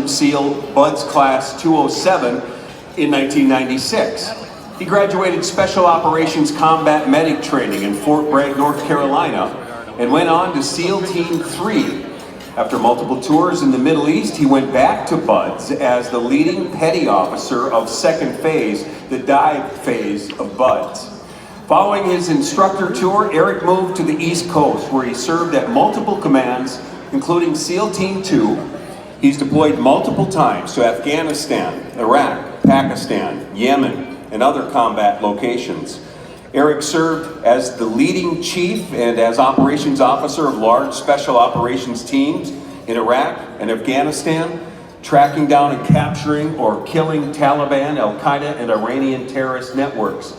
Operation SEAL Buds Class 207 in 1996. He graduated Special Operations Combat Medic Training in Fort Bragg, North Carolina, and went on to SEAL Team 3. After multiple tours in the Middle East, he went back to Buds as the leading petty officer of second phase, the dive phase of Buds. Following his instructor tour, Eric moved to the East Coast, where he served at multiple commands, including SEAL Team 2. He's deployed multiple times to Afghanistan, Iraq, Pakistan, Yemen, and other combat locations. Eric served as the leading chief and as operations officer of large special operations teams in Iraq and Afghanistan, tracking down and capturing or killing Taliban, Al-Qaeda, and Iranian terrorist networks.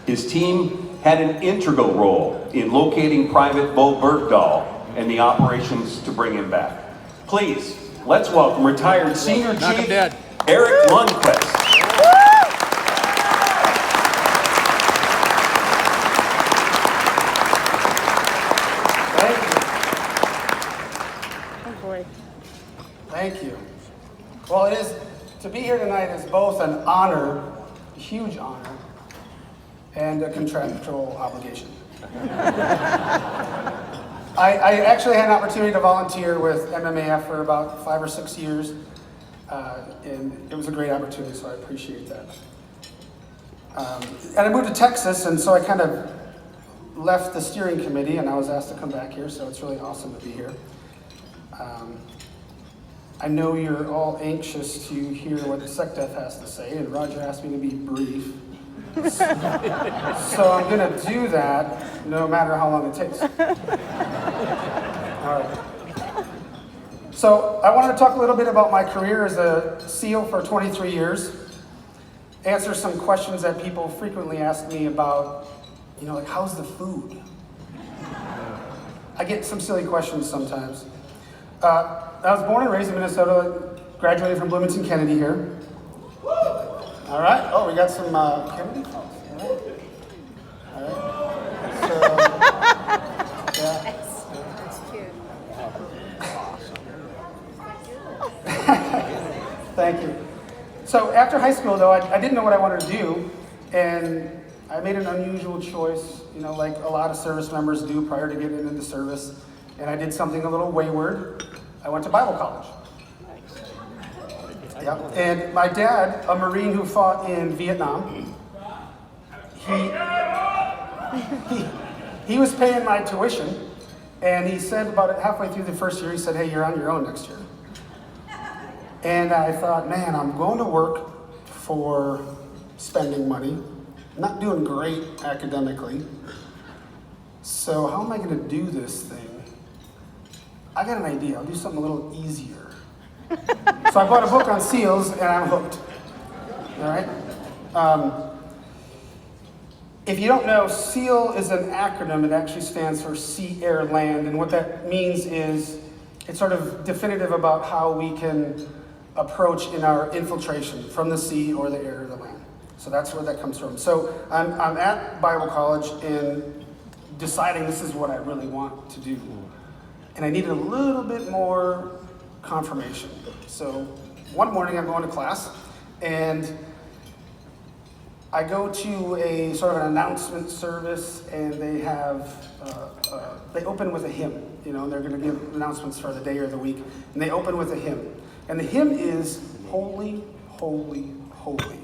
His team had an integral role in locating Private Bo Bergdahl and the operations to bring him back. Please, let's welcome retired Senior Chief Eric Lundquist. Thank you. Well, to be here tonight is both an honor, a huge honor, and a contractual obligation. I actually had an opportunity to volunteer with MMAF for about 5 or 6 years, and it was a great opportunity, so I appreciate that. And I moved to Texas, and so I kind of left the steering committee, and I was asked to come back here, so it's really awesome to be here. I know you're all anxious to hear what the SecDef has to say, and Roger asked me to be brief. So I'm going to do that no matter how long it takes. All right. So I want to talk a little bit about my career as a SEAL for 23 years, answer some questions that people frequently ask me about, like how's the food? I get some silly questions sometimes. I was born and raised in Minnesota, graduated from Bloomington Kennedy here. All right. Oh, we got some Kennedy folks. All right. So, yeah. That's cute. Thank you. So after high school, though, I didn't know what I wanted to do, and I made an unusual choice, like a lot of service members do prior to getting into service, and I did something a little wayward. I went to Bible college. Yeah. And my dad, a Marine who fought in Vietnam, he was paying my tuition, and he said about halfway through the first year, he said, "Hey, you're on your own next year." And I thought, man, I'm going to work for spending money, not doing great academically, so how am I going to do this thing? I got an idea. I'll do something a little easier. So I bought a book on SEALs, and I'm hooked. All right? If you don't know, SEAL is an acronym. It actually stands for Sea, Air, Land. And what that means is it's sort of definitive about how we can approach in our infiltration from the sea or the air or the land. So that's where that comes from. So I'm at Bible college and deciding this is what I really want to do. And I needed a little bit more confirmation. So one morning I'm going to class, and I go to a sort of an announcement service, and they open with a hymn. They're going to give announcements for the day or the week, and they open with a hymn. And the hymn is Holy, Holy, Holy.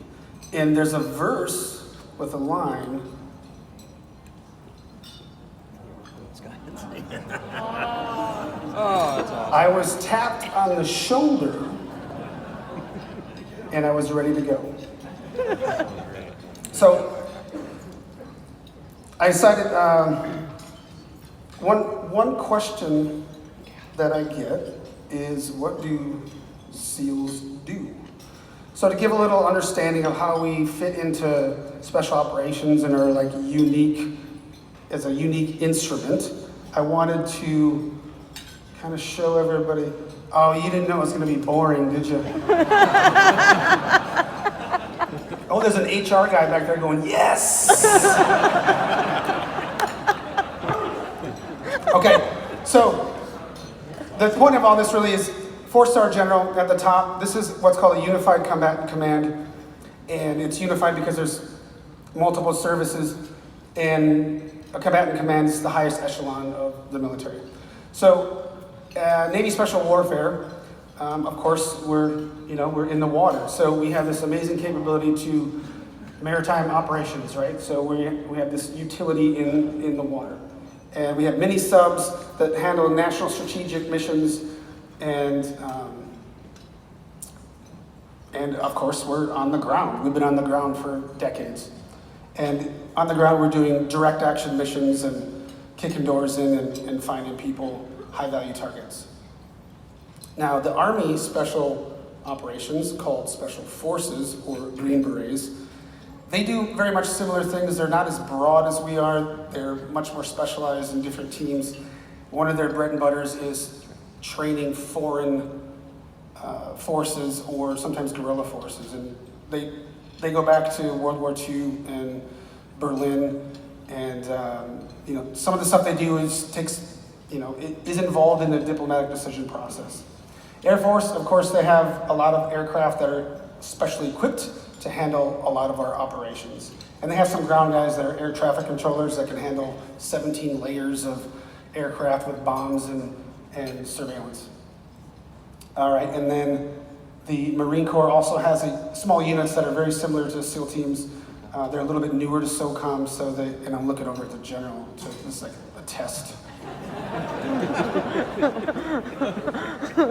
And there's a verse with a line. I was tapped on the shoulder, and I was ready to go. So I decided one question that I get is, what do SEALs do? So to give a little understanding of how we fit into special operations and are unique as a unique instrument, I wanted to kind of show everybody. Oh, you didn't know it was going to be boring, did you? Oh, there's an HR guy back there going, yes! Okay, so the point of all this really is, 4-star general at the top. This is what's called a unified combatant command, and it's unified because there's multiple services, and a combatant command is the highest echelon of the military. So, Navy Special Warfare, of course, we're in the water, so we have this amazing capability to maritime operations, right? So we have this utility in the water. And we have mini subs that handle national strategic missions, and of course we're on the ground. We've been on the ground for decades. And on the ground we're doing direct action missions and kicking doors in and finding people, high value targets. Now the Army Special Operations, called Special Forces or Green Berets, they do very much similar things. They're not as broad as we are. They're much more specialized in different teams. One of their bread and butters is training foreign forces or sometimes guerrilla forces. And they go back to World War II and Berlin. And some of the stuff they do is is involved in the diplomatic decision process. Air Force, of course, they have a lot of aircraft that are specially equipped to handle a lot of our operations. And they have some ground guys that are air traffic controllers that can handle 17 layers of aircraft with bombs and surveillance. All right, and then the Marine Corps also has small units that are very similar to SEAL teams. They're a little bit newer to SOCOM, and I'm looking over at the general, so this is like a test.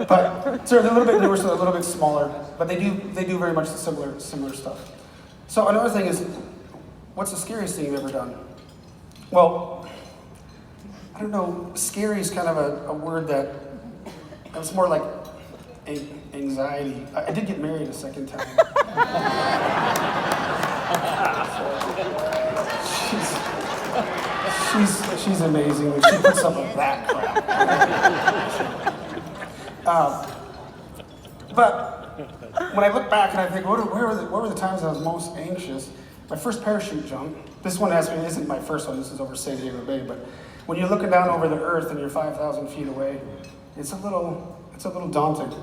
But so they're a little bit newer, so they're a little bit smaller, but they do very much similar stuff. So another thing is, what's the scariest thing you've ever done? Well, I don't know. Scary is kind of a word that it's more like anxiety. I did get married a second time. She's amazing. She puts up with that crap. But when I look back and I think, what were the times I was most anxious? My first parachute jump. This one actually isn't my first one. This is over San Diego Bay. But when you're looking down over the earth and you're 5,000 feet away, it's a little daunting.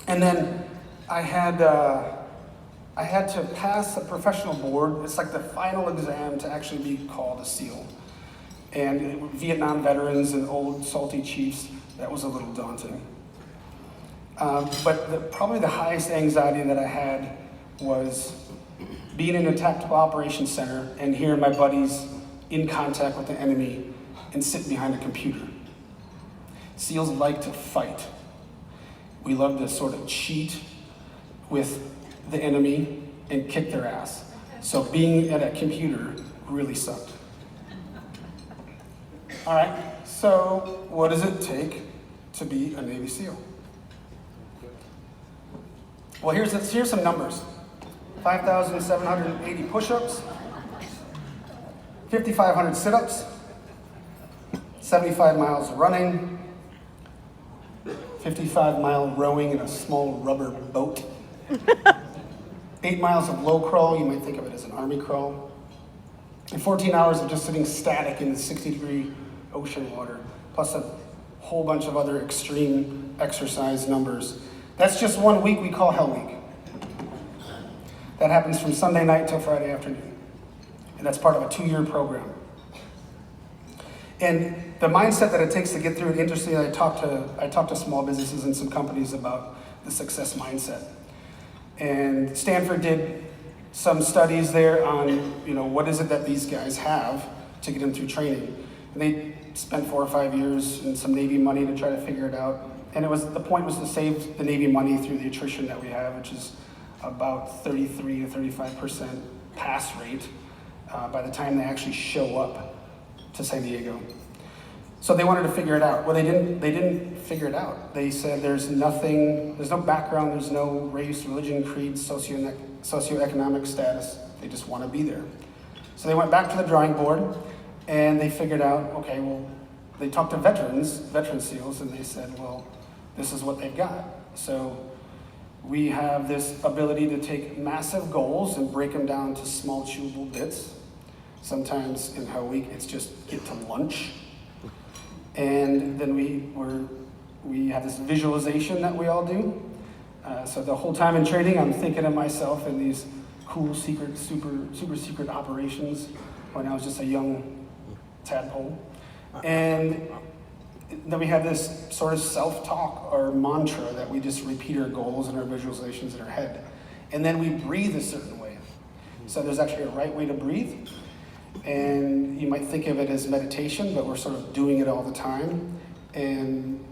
And then I had to pass a professional board. It's like the final exam to actually be called a SEAL. And Vietnam veterans and old salty chiefs, that was a little daunting. But probably the highest anxiety that I had was being in a tactical operations center and hearing my buddies in contact with the enemy and sitting behind a computer. SEALs like to fight. We love to sort of cheat with the enemy and kick their ass. So being at a computer really sucked. All right, so what does it take to be a Navy SEAL? Well, here's some numbers. 5,780 push-ups, 5,500 sit-ups, 75 miles running, 55-mile rowing in a small rubber boat, 8 miles of low crawl, you might think of it as an army crawl, and 14 hours of just sitting static in the 60-degree ocean water, plus a whole bunch of other extreme exercise numbers. That's just 1 week we call Hell Week. That happens from Sunday night till Friday afternoon. And that's part of a 2-year program. And the mindset that it takes to get through it, interestingly, I talked to small businesses and some companies about the success mindset. And Stanford did some studies there on, what is it that these guys have to get them through training. And they spent 4 or 5 years and some Navy money to try to figure it out. And the point was to save the Navy money through the attrition that we have, which is about 33 to 35% pass rate by the time they actually show up to San Diego. So they wanted to figure it out. Well, they didn't figure it out. They said there's no background, there's no race, religion, creed, socioeconomic status. They just want to be there. So they went back to the drawing board and they figured out, okay, well, they talked to veteran SEALs, and they said, well, this is what they've got. So we have this ability to take massive goals and break them down to small chewable bits. Sometimes in Hell Week, it's just get to lunch. And then we have this visualization that we all do. So the whole time in training, I'm thinking of myself in these cool, secret, super secret operations when I was just a young tadpole. And then we have this sort of self-talk or mantra that we just repeat our goals and our visualizations in our head. And then we breathe a certain way. So there's actually a right way to breathe. And you might think of it as meditation, but we're sort of doing it all the time. And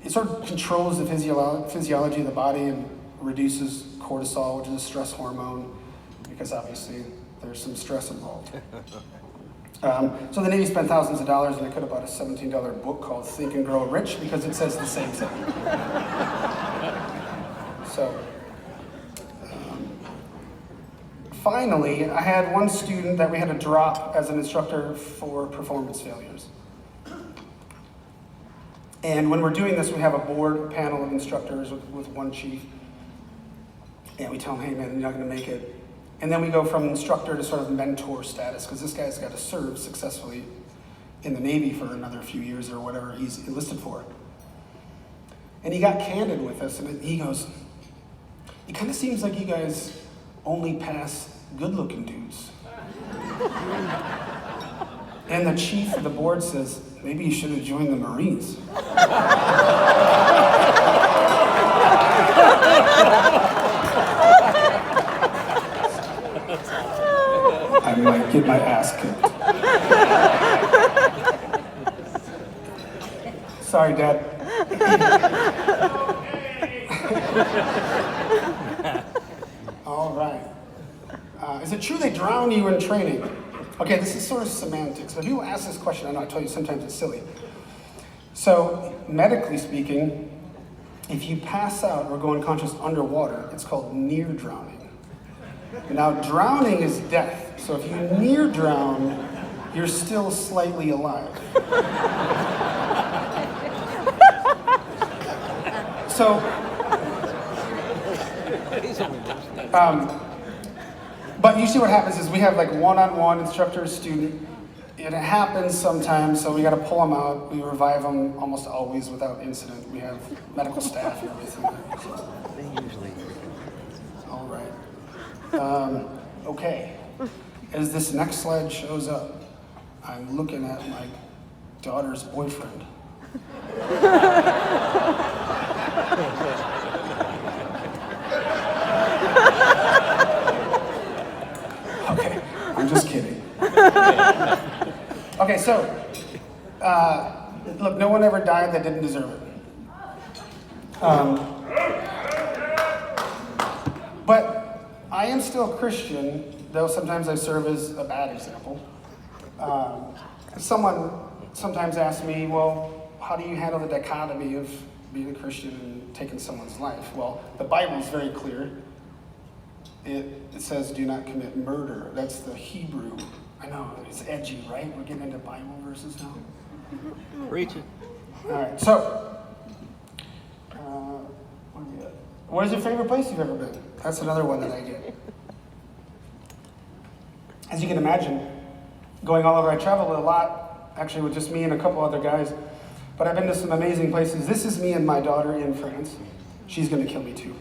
it sort of controls the physiology of the body and reduces cortisol, which is a stress hormone, because obviously there's some stress involved. So the Navy spent thousands of dollars, and they could have bought a $17 book called Think and Grow Rich, because it says the same thing. So, finally, I had one student that we had to drop as an instructor for performance failures. And when we're doing this, we have a board panel of instructors with one chief. And we tell him, hey man, you're not gonna make it. And then we go from instructor to sort of mentor status, because this guy's got to serve successfully in the Navy for another few years or whatever he's enlisted for. And he got candid with us, and he goes, it kind of seems like you guys only pass good-looking dudes. And the chief of the board says, maybe you should have joined the Marines. I might get my ass kicked. Sorry, Dad. All right. Is it true they drown you in training? Okay, this is sort of semantics. But people ask this question, I know I told you sometimes it's silly. So, medically speaking, if you pass out or go unconscious underwater, it's called near drowning. Now, drowning is death. So if you near drown, you're still slightly alive. So, but you see what happens is we have like one-on-one instructor student. And it happens sometimes, so we got to pull them out. We revive them almost always without incident. We have medical staff and everything. They usually. All right. Okay. As this next slide shows up, I'm looking at my daughter's boyfriend. Okay, I'm just kidding. Okay, so, look, no one ever died that didn't deserve it. But I am still a Christian, though sometimes I serve as a bad example. Someone sometimes asks me, well, how do you handle the dichotomy of being a Christian and taking someone's life? Well, the Bible is very clear. It says, do not commit murder. That's the Hebrew. I know, it's edgy, right? We're getting into Bible verses now. Preach it. All right, so, what is your favorite place you've ever been? That's another one that I get. As you can imagine, going all over, I travel a lot, actually with just me and a couple other guys, but I've been to some amazing places. This is me and my daughter in France. She's gonna kill me too.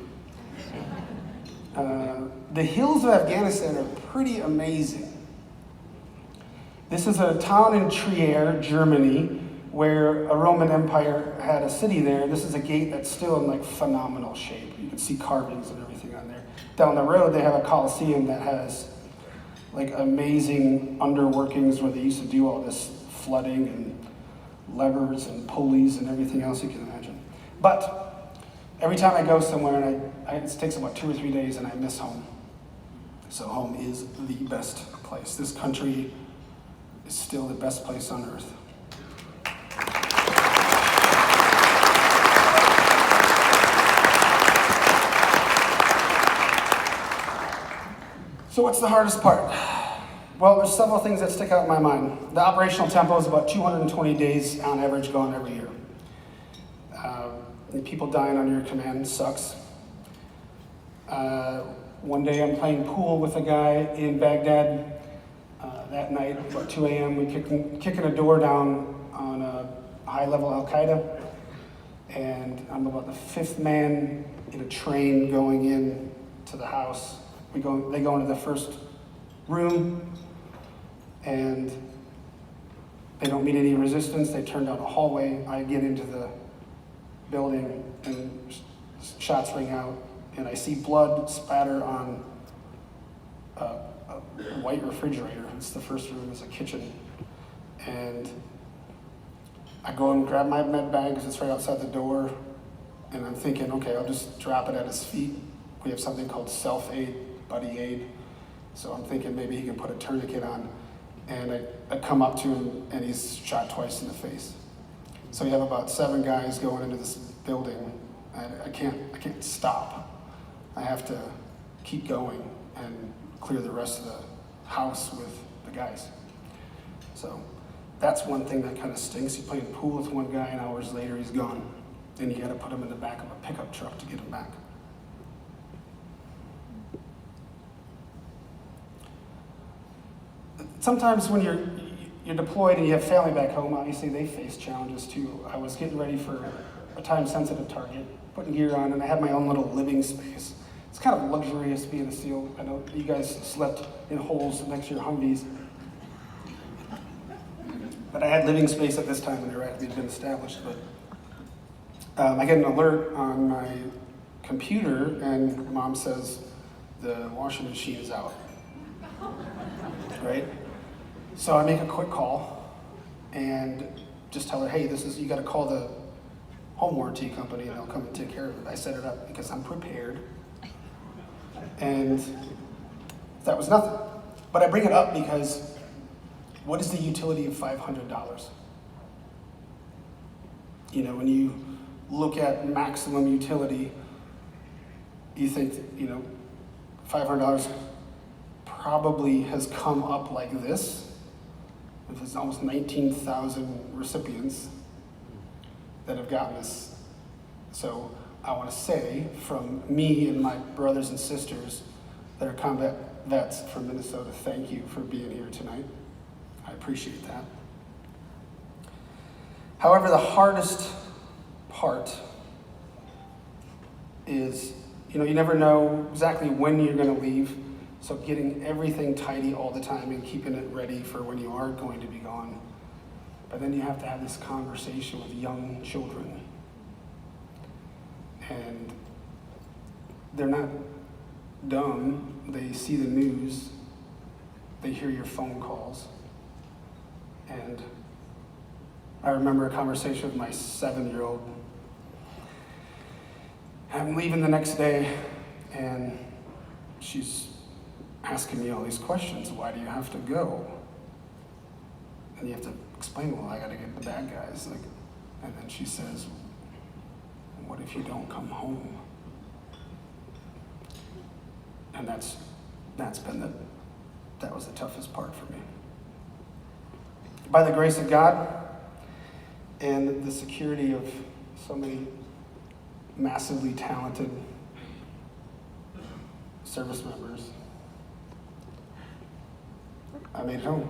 The hills of Afghanistan are pretty amazing. This is a town in Trier, Germany, where a Roman Empire had a city there. This is a gate that's still in like phenomenal shape. You can see carvings and everything on there. Down the road, they have a Colosseum that has like amazing underworkings where they used to do all this flooding and levers and pulleys and everything else you can imagine. But every time I go somewhere, and it takes about 2 or 3 days, and I miss home. So home is the best place. This country is still the best place on earth. So what's the hardest part? Well, there's several things that stick out in my mind. The operational tempo is about 220 days on average going every year. And people dying under your command sucks. One day I'm playing pool with a guy in Baghdad. That night, about 2 a.m., we kicking a door down on a high-level Al-Qaeda. And I'm about the fifth man in a train going in to the house. They go into the first room, and they don't meet any resistance. They turn down a hallway. I get into the building, and shots ring out, and I see blood spatter on a white refrigerator. It's the first room, it's a kitchen. And I go and grab my med bag because it's right outside the door, and I'm thinking, okay, I'll just drop it at his feet. We have something called self-aid, buddy aid. So I'm thinking maybe he can put a tourniquet on. And I come up to him, and he's shot twice in the face. So you have about 7 guys going into this building. I can't stop. I have to keep going and clear the rest of the house with the guys. So that's one thing that kind of stinks. You play pool with one guy, and hours later he's gone. And you got to put him in the back of a pickup truck to get him back. Sometimes when you're deployed and you have family back home, obviously they face challenges too. I was getting ready for a time-sensitive target, putting gear on, and I had my own little living space. It's kind of luxurious being a SEAL. I know you guys slept in holes next to your Humvees. But I had living space at this time when Iraq had been established. But I get an alert on my computer, and Mom says, the washing machine is out. Right? So I make a quick call and just tell her, hey, you gotta call the home warranty company and they'll come and take care of it. I set it up because I'm prepared. And that was nothing. But I bring it up because what is the utility of $500? You know, when you look at maximum utility, you think, $500 probably has come up like this. There's almost 19,000 recipients that have gotten this. So I want to say from me and my brothers and sisters that are combat vets from Minnesota, thank you for being here tonight. I appreciate that. However, the hardest part is, you never know exactly when you're going to leave. So getting everything tidy all the time and keeping it ready for when you are going to be gone. But then you have to have this conversation with young children. And they're not dumb. They see the news. They hear your phone calls. And I remember a conversation with my 7-year-old. I'm leaving the next day, and she's asking me all these questions. Why do you have to go? And you have to explain, well, I got to get the bad guys. And then she says, what if you don't come home? And that was the toughest part for me. By the grace of God and the security of so many massively talented service members, I made it home.